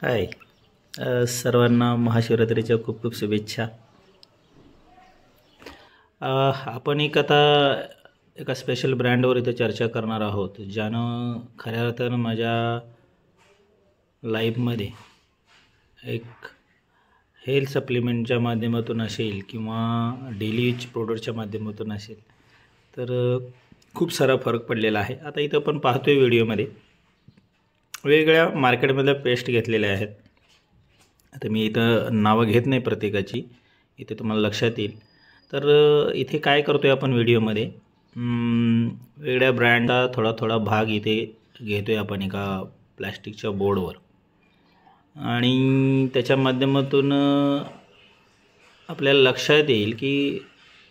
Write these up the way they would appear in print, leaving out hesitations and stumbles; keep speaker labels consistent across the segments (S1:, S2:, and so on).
S1: हाय सर्वांना महाशिवरात्रीच्या खूप खूप शुभेच्छा। आपण आता एका स्पेशल ब्रँडवर इथे चर्चा करणार आहोत, ज्यानं खऱ्या अर्थानं माझ्या लाईफमध्ये एक हेल्थ सप्लिमेंटच्या माध्यमातून असेल किंवा डेली यूज प्रोडक्टच्या माध्यमातून असेल तर खूप सारा फरक पडलेला आहे। आता इथं आपण पाहतोय व्हिडिओमध्ये वेगवेगळ्या मार्केटमधल्या पेस्ट घेतलेल्या आहेत। आता मी इथं नावं घेत नाही प्रत्येकाची, इथे तुम्हाला लक्षात येईल। तर इथे काय करतोय आपण व्हिडिओमध्ये वेगळ्या ब्रँडचा थोडा थोडा भाग इथे घेतोय आपण एका प्लास्टिकच्या बोर्डवर, आणि त्याच्या माध्यमातून आपल्याला लक्षात येईल की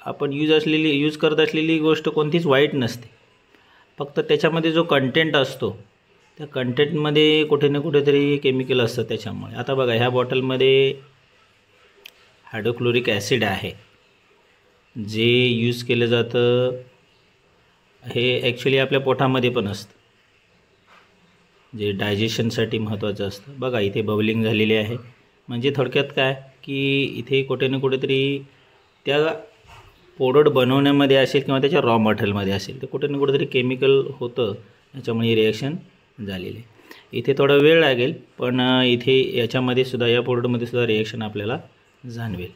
S1: आपण यूज करत असलेली गोष्ट कोणतीच वाईट नसते, फक्त त्याच्यामध्ये जो कंटेंट असतो त्या कंटेंटमध्ये कुठे ना कुठेतरी केमिकल असतं त्याच्यामुळे। आता बघा, ह्या बॉटलमध्ये हायड्रोक्लोरिक ॲसिड आहे, जे यूज केलं जातं। हे ॲक्च्युली आपल्या पोटामध्ये पण असतं, जे डायजेशनसाठी महत्त्वाचं असतं। बघा इथे बबलिंग झालेली आहे, म्हणजे थोडक्यात काय की इथे कुठे ना कुठेतरी त्या प्रोडक्ट बनवण्यामध्ये असेल किंवा त्याच्या रॉ मटेरियलमध्ये असेल तर कुठे ना कुठेतरी केमिकल होतं, याच्यामुळे रिॲक्शन झालेली आहे। इथे थोडा वेळ लागेल, पण इथे याच्यामध्ये सुद्धा, या प्रोडक्टमध्ये सुद्धा रिॲक्शन आपल्याला जाणवेल।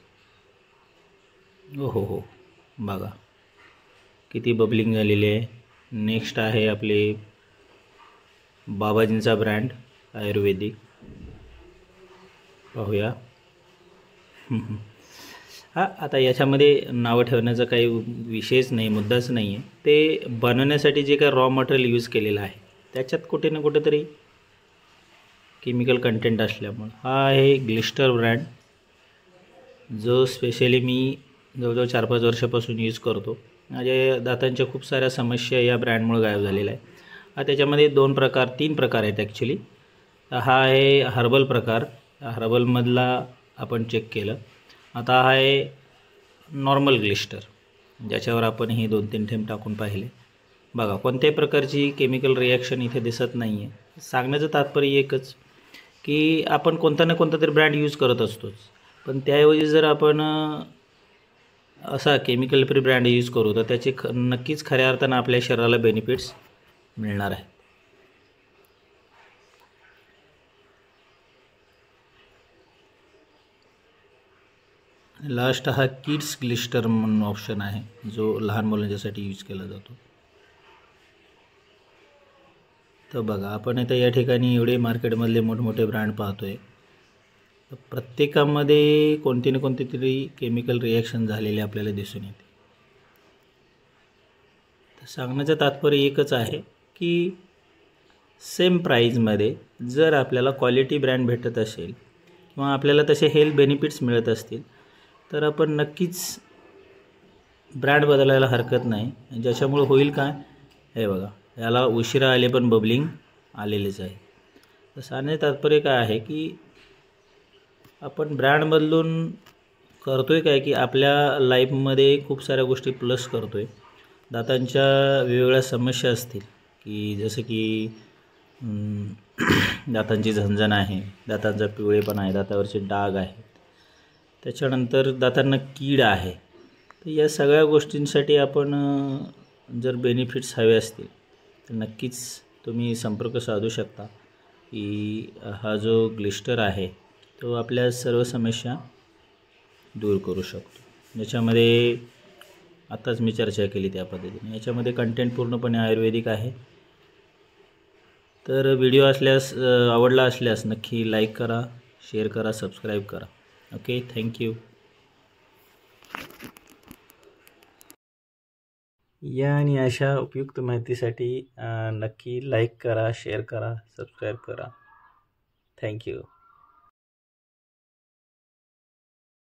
S1: हो, बघा किती बबलिंग झालेली आहे। नेक्स्ट आहे आपले बाबाजींचा ब्रँड आयुर्वेदिक, पाहूया। आता याच्यामध्ये नावं ठेवण्याचा काही विषयच नाही, मुद्दाच नाही आहे। ते बनवण्यासाठी जे काही रॉ मटेरियल यूज केलेलं आहे त्याच्यात कुठे ना कुठेतरी केमिकल कंटेंट असल्यामुळे। हा आहे ग्लिस्टर ब्रँड, जो स्पेशली मी जवळजवळ 4-5 वर्षापासून यूज करतो। माझ्या दातांच्या खूप साऱ्या समस्या या ब्रँडमुळे गायब झालेल्या आहे। त्याच्यामध्ये 3 प्रकार आहेत ॲक्च्युली। हा आहे हर्बल प्रकार, हर्बलमधला आपण चेक केलं। आता हा आहे नॉर्मल ग्लिस्टर, ज्याच्यावर आपण हे 2-3 थेंब टाकून पाहिले। बघा कोणत्याही प्रकारची केमिकल रिॲक्शन इथे दिसत नाही आहे। सांगण्याचं तात्पर्य एकच की आपण कोणता ना कोणता तरी ब्रँड यूज करत असतोच, पण त्याऐवजी जर आपण असा केमिकल फ्री ब्रँड यूज करू तर त्याचे नक्कीच खऱ्या अर्थानं आपल्या शरीराला बेनिफिट्स मिळणार आहेत। लास्ट हा किड्स ग्लिस्टर म्हणून ऑप्शन आहे, जो लहान मुलांच्यासाठी यूज केला जातो। तर बघा, आपण आता या ठिकाणी एवढे मार्केटमधले मोठमोठे ब्रँड पाहतोय, तर प्रत्येकामध्ये कोणती ना कोणती तरी केमिकल रिॲक्शन झालेले आपल्याला दिसून येते। तर सांगण्याचं तात्पर्य एकच आहे की सेम प्राईजमध्ये जर आपल्याला क्वालिटी ब्रँड भेटत असेल किंवा आपल्याला तसे हेल्थ बेनिफिट्स मिळत असतील तर आपण नक्कीच ब्रँड बदलायला हरकत नाही। ज्याच्यामुळे होईल काय, हे बघा, याला उशिरा आले पण बबलिंग आलेलेच आहे। तर सांगण्याचं तात्पर्य काय आहे की आपण ब्रँड बदलून करतोय काय की आपल्या लाईफमध्ये खूप साऱ्या गोष्टी प्लस करतोय। दातांच्या वेगवेगळ्या समस्या असतील, की जसं की दातांची झणझण आहे, दातांचा पिवळेपणा आहे, दातावरचे डाग आहेत, त्याच्यानंतर दातांना कीड आहे, तर या सगळ्या गोष्टींसाठी आपण जर बेनिफिट्स हवे असतील तर नक्कीच तुम्ही संपर्क साधू शकता। की हा जो ग्लिस्टर आहे तो आपल्या सर्व समस्या दूर करू शकतो। याच्यामध्ये आत्ताच मी चर्चा केली त्या पद्धतीने याच्यामध्ये कंटेंट पूर्णपणे आयुर्वेदिक आहे। तर व्हिडिओ आवडला असल्यास नक्की लाईक करा, शेअर करा, सबस्क्राईब करा। Okay, thank you. या आणि अशा उपयुक्त माहितीसाठी नक्की लाईक करा, शेअर करा, सबस्क्राईब करा। थँक्यू।